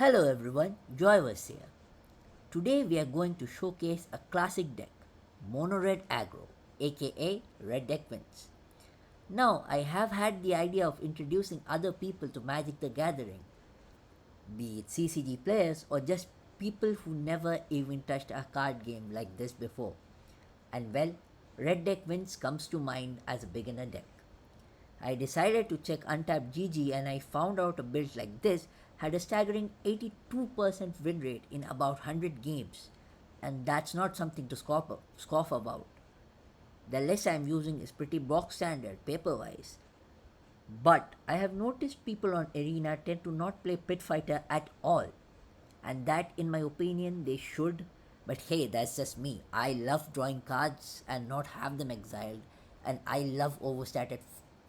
Hello everyone, Joyverse here. Today we are going to showcase a classic deck, Mono-Red Aggro, aka Red Deck Wins. Now I have had the idea of introducing other people to Magic the Gathering, be it CCG players or just people who never even touched a card game like this before. And well, Red Deck Wins comes to mind as a beginner deck. I decided to check Untapped GG and I found out a build like this had a staggering 82% win rate in about 100 games, and that's not something to scoff about. The list I'm using is pretty box standard paper wise, but I have noticed people on Arena tend to not play Pit Fighter at all, and that, in my opinion, they should. But hey, that's just me. I love drawing cards and not have them exiled, and I love overstated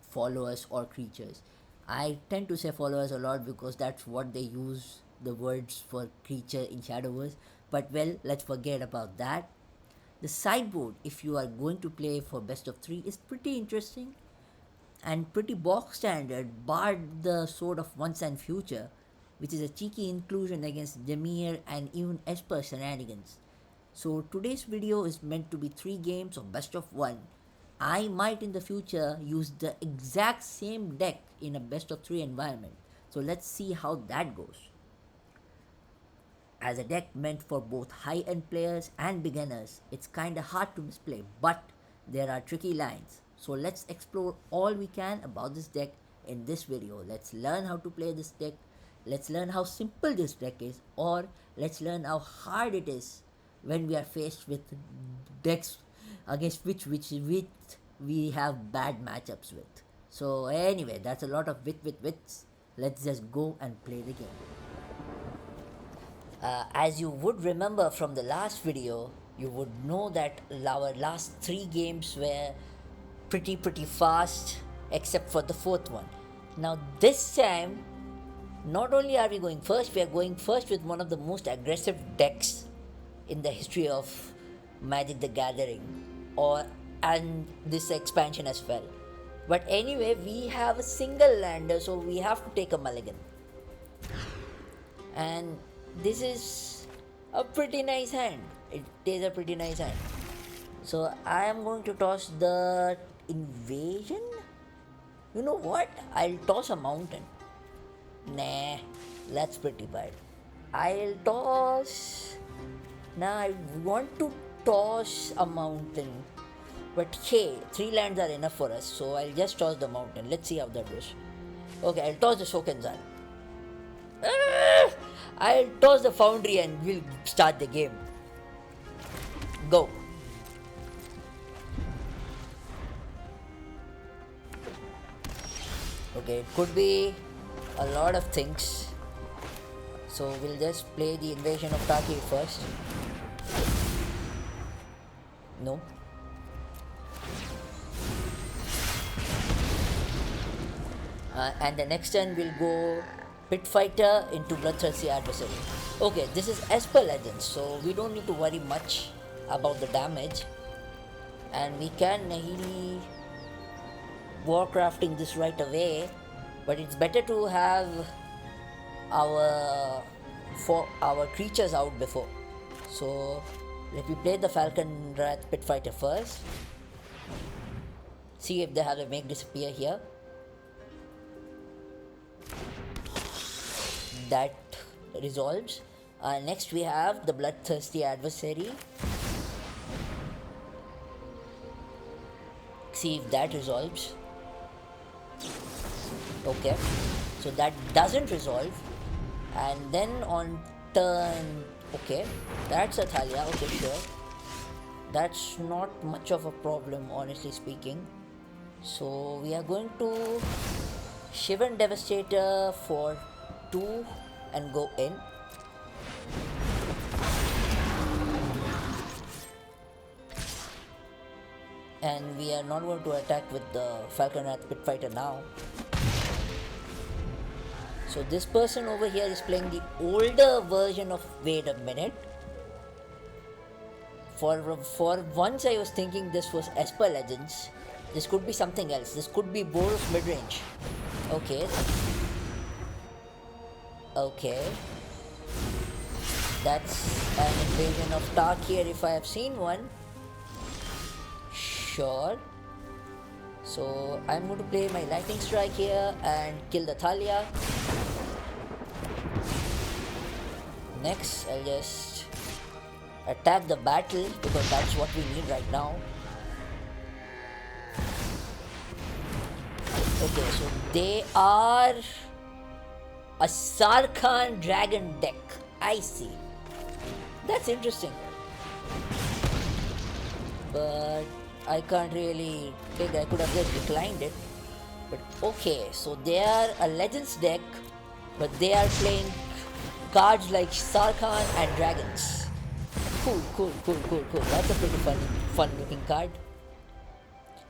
followers or creatures. I tend to say followers a lot because that's what they use the words for creature in Shadowverse. But well, let's forget about that. The sideboard, if you are going to play for best of 3, is pretty interesting and pretty box standard, barred the Sword of Once and Future, which is a cheeky inclusion against Demir and even Esper shenanigans. So today's video is meant to be 3 games of best of 1. I might in the future use the exact same deck in a best of 3 environment. So let's see how that goes. As a deck meant for both high-end players and beginners, it's kinda hard to misplay, but there are tricky lines. So let's explore all we can about this deck in this video. Let's learn how to play this deck, let's learn how simple this deck is, or let's learn how hard it is when we are faced with decks against which we have bad matchups with. So anyway, that's a lot of wits. Let's just go and play the game. As you would remember from the last video, you would know that our last 3 games were pretty fast, except for the 4th one. Now this time, not only are we going first, we are going first with one of the most aggressive decks in the history of Magic the Gathering, and this expansion as well. But anyway, we have a single lander, so we have to take a mulligan. And this is a pretty nice hand. It is a pretty nice hand. So I am going to toss the invasion. You know what? I'll toss a mountain. Nah, that's pretty bad. I'll toss. Now I want to toss a mountain. But hey, 3 lands are enough for us, so I'll just toss the mountain. Let's see how that goes. Okay, I'll toss the Shokenzan. I'll toss the Foundry and we'll start the game. Go. Okay, it could be a lot of things. So we'll just play the Invasion of Taki first. No. And the next turn we'll go Pit Fighter into Bloodthirsty Adversary. Okay, this is Esper Legends, so we don't need to worry much about the damage. And we can really Warcrafting this right away, but it's better to have our creatures out before. So let me play the Falcon Wrath Pit Fighter first. See if they have a make disappear here. That resolves. Next we have the Bloodthirsty Adversary. See if that resolves. Okay, so that doesn't resolve. And then on turn, okay, that's a Thalia. Okay, sure, that's not much of a problem, honestly speaking. So we are going to Shivan Devastator for 2 and go in. And we are not going to attack with the Falcon Wrath Pit Fighter now. So this person over here is playing the older version of, wait a minute. For once I was thinking this was Esper Legends. This could be something else. This could be Orzhov Midrange. Okay. Okay. That's an invasion of Dark here if I have seen one. Sure. So I'm going to play my Lightning Strike here and kill the Thalia. Next, I'll just attack the battle because that's what we need right now. Okay, so they are a Sarkhan Dragon deck. I see. That's interesting. But I can't really think I could have just declined it. But okay, so they are a Legends deck, but they are playing cards like Sarkhan and Dragons. Cool. That's a pretty fun looking card.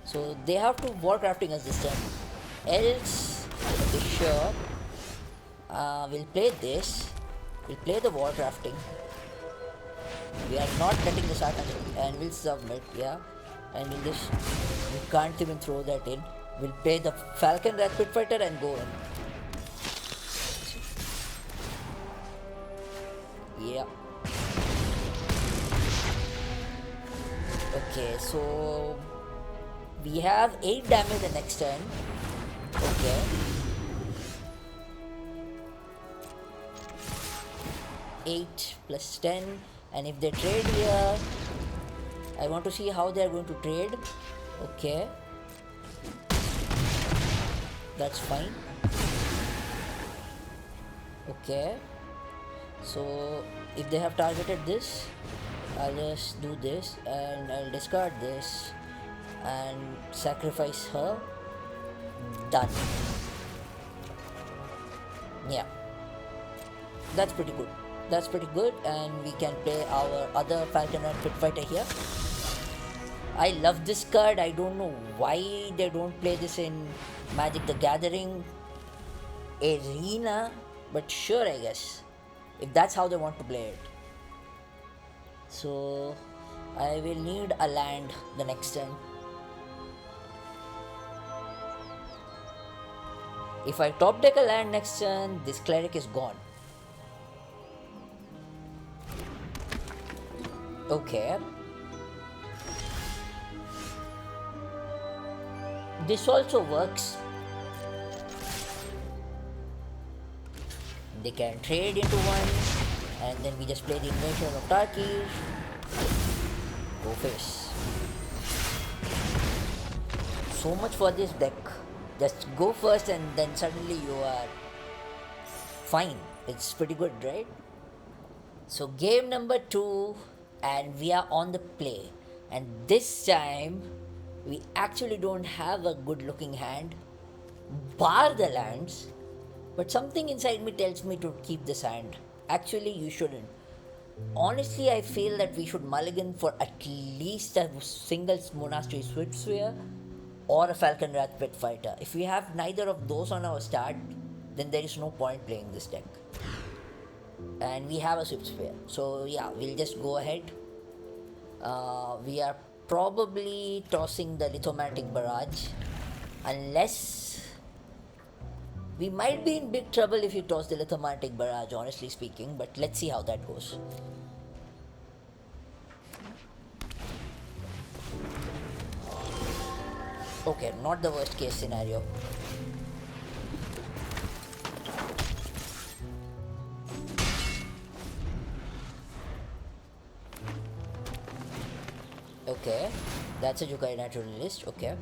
So they have to Warcrafting us this time. Else, okay, sure. We'll play this. We'll play the Warcrafting. We are not letting the Sarkhan and we'll submit, yeah. And we'll just, we can't even throw that in. We'll play the Falcon Rat Pit Fighter and go in. Yeah. Okay, so we have 8 damage the next turn. Okay. Eight plus 10, and if they trade here, I want to see how they are going to trade. Okay, that's fine. Okay, so if they have targeted this, I'll just do this and I'll discard this and sacrifice her. Done. Yeah, that's pretty good. That's pretty good, and we can play our other Falcon and Pit Fighter here. I love this card. I don't know why they don't play this in Magic the Gathering Arena, but sure, I guess, if that's how they want to play it. So I will need a land the next turn. If I top deck a land next turn, this cleric is gone. Okay. This also works. They can trade into one, and then we just play the Invasion of Tarkir. Go face. So much for this deck. Just go first and then suddenly you are fine. It's pretty good, right? So game number 2, and we are on the play. And this time, we actually don't have a good looking hand, bar the lands, but something inside me tells me to keep this hand. Actually, you shouldn't. Honestly, I feel that we should mulligan for at least a single Monastery Swift Sphere or a Falcon Wrath Pit Fighter. If we have neither of those on our start, then there is no point playing this deck. And we have a Swift Sphere. So yeah, we'll just go ahead. We are probably tossing the Lithomantic Barrage, unless we might be in big trouble if you toss the Lithomantic Barrage, honestly speaking, but let's see how that goes. Okay, not the worst case scenario. Okay, that's a Jeskai Naturalist. Okay.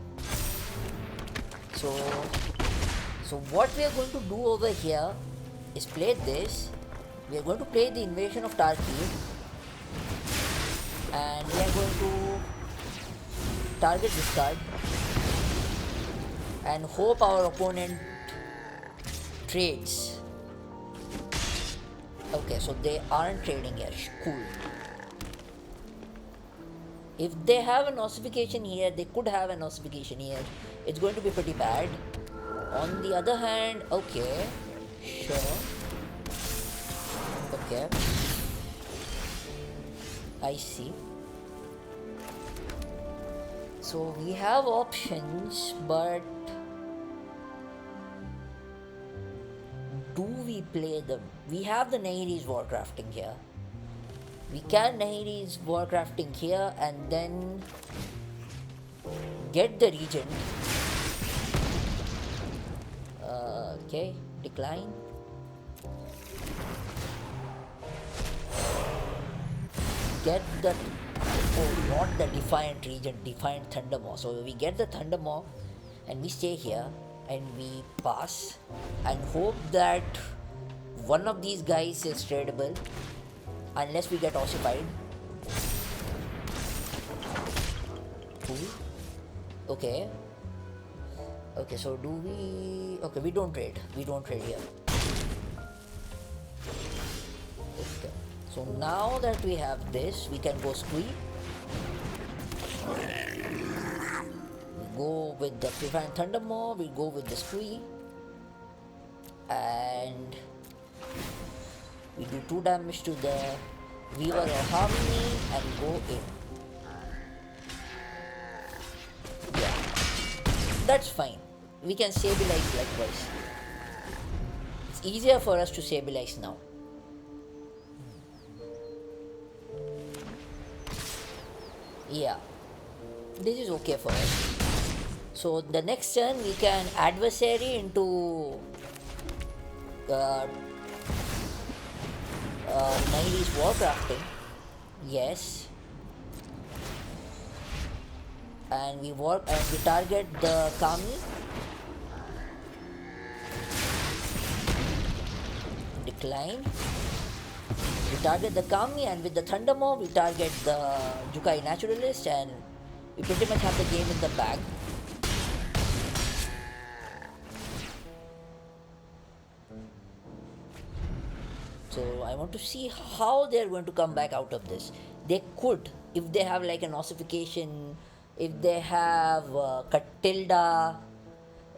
So what we are going to do over here is play this. We are going to play the Invasion of Tarkir, and we are going to target this card and hope our opponent trades. Okay, so they aren't trading here. Cool. If they have an ossification here, they could have an ossification here. It's going to be pretty bad. On the other hand, okay, sure. Okay, I see. So we have options, but do we play them? We have the Nahiri's Warcrafting here. We can Nahiri's Warcrafting here and then get the Regent. Okay, decline. Get the, oh, not the Defiant Regent, Defiant Thundermaw. So we get the Thundermaw and we stay here and we pass and hope that one of these guys is tradable unless we get ossified. Okay. Okay, so do we... Okay, we don't trade. We don't trade here. Okay. So now that we have this, we can go squeeze. We go with the Defiant Thundermaw, we go with the squeeze. And we do 2 damage to the Weaver of Harmony and go in. Yeah, that's fine. We can stabilize likewise. It's easier for us to stabilize now. Yeah, this is okay for us. So the next turn we can adversary into Nahiri's Warcrafting. Yes. And we target the Kami. Decline. We target the Kami, and with the Thundermaw we target the Jeskai Naturalist, and we pretty much have the game in the bag. So I want to see how they're going to come back out of this. They could, if they have like an ossification, if they have Catilda.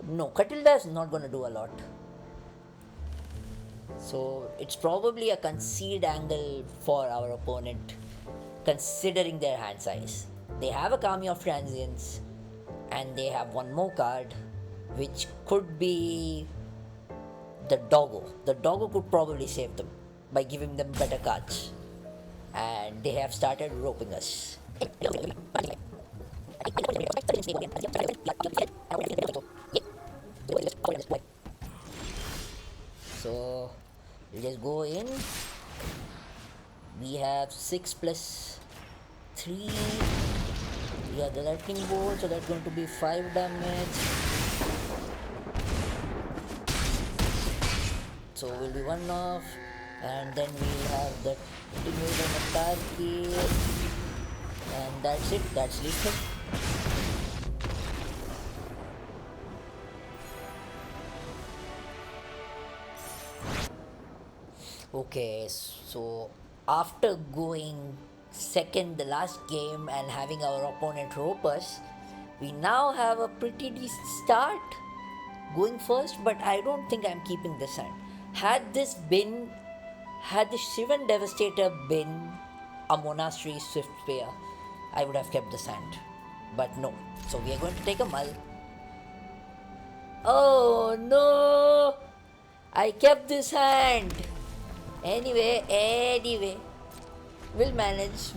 No, Catilda is not going to do a lot. So it's probably a concede angle for our opponent, considering their hand size. They have a Kami of Transience, and they have one more card, which could be the Doggo. The Doggo could probably save them by giving them better cards. And they have started roping us. So we'll just go in. We have 6 plus 3. We have the lightning bolt, so that's going to be 5 damage. So we'll be 1 off, and then we'll have the continuation of target, and that's it. That's lethal. Okay, so after going second the last game and having our opponent rope us, we now have a pretty decent start going first, but I don't think I'm keeping this hand. Had the Shivan Devastator been a Monastery Swift Spear, I would have kept this hand, but no. So we are going to take a mull. Oh no! I kept this hand! Anyway, we'll manage.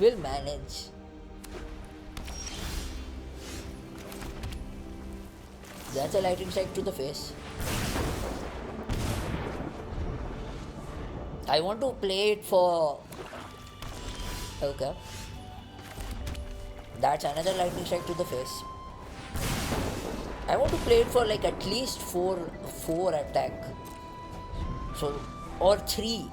That's a lightning strike to the face. I want to play it for... Okay. That's another lightning strike to the face. I want to play it for like at least 4 attack. So, or 3.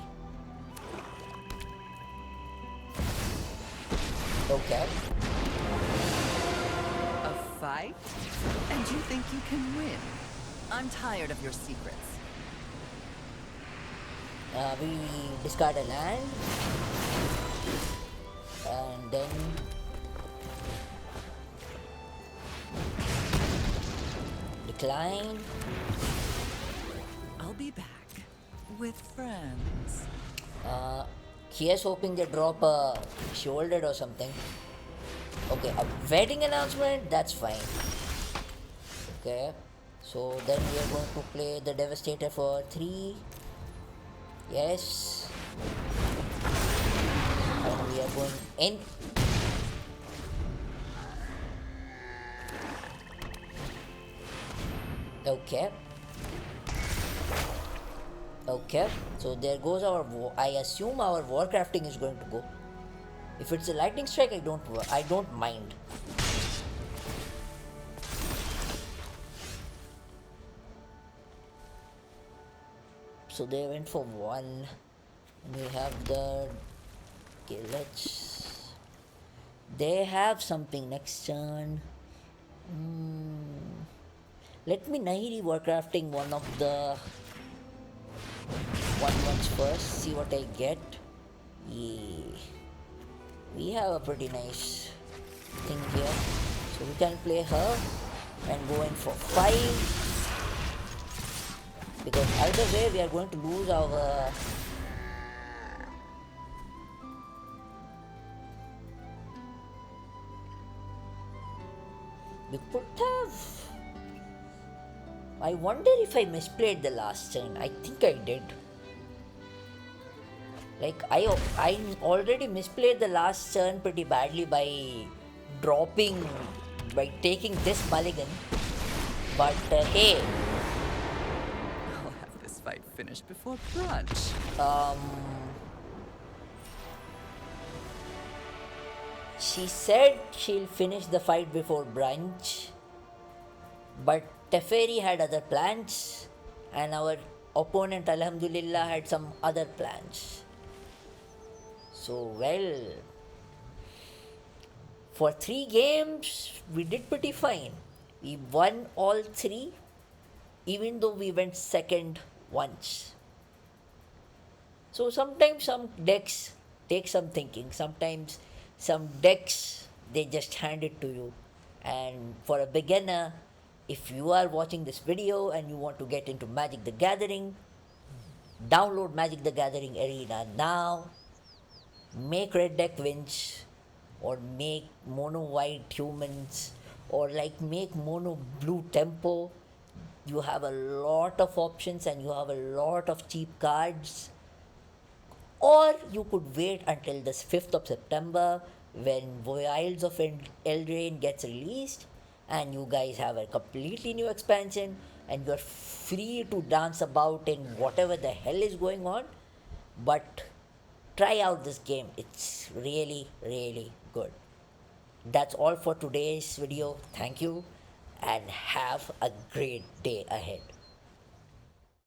Okay. A fight? And you think you can win? I'm tired of your secrets. We discard a land, and then decline. I'll be back with friends. Here's hoping they drop a shouldered or something. Okay, a wedding announcement, that's fine. Okay, so then we are going to play the Devastator for 3. Yes. And we are going in. Okay. Okay. So there goes our. I assume our warcrafting is going to go. If it's a lightning strike, I don't mind. So they went for one. We have the. Okay, they have something next turn. Let me Nahiri Warcrafting one of the ones first, see what I get. Yeah. We have a pretty nice thing here. So we can play her and go in for 5. Because either way we are going to lose our we could have. I wonder if I misplayed the last turn. I think I did. Like I already misplayed the last turn pretty badly by taking this mulligan. But hey, I'll have this fight finished before brunch. She said she'll finish the fight before brunch, but Teferi had other plans, and our opponent, Alhamdulillah, had some other plans. So, well, for 3 games, we did pretty fine. We won all 3, even though we went second once. So, sometimes some decks take some thinking, sometimes some decks they just hand it to you. And for a beginner, if you are watching this video and you want to get into Magic the Gathering, download Magic the Gathering Arena now. Make red deck wins, or make mono white humans, or like make mono blue tempo. You have a lot of options and you have a lot of cheap cards. Or you could wait until the 5th of September when Wilds of Eldraine gets released and you guys have a completely new expansion and you're free to dance about in whatever the hell is going on. But try out this game, it's really, really good. That's all for today's video. Thank you and have a great day ahead.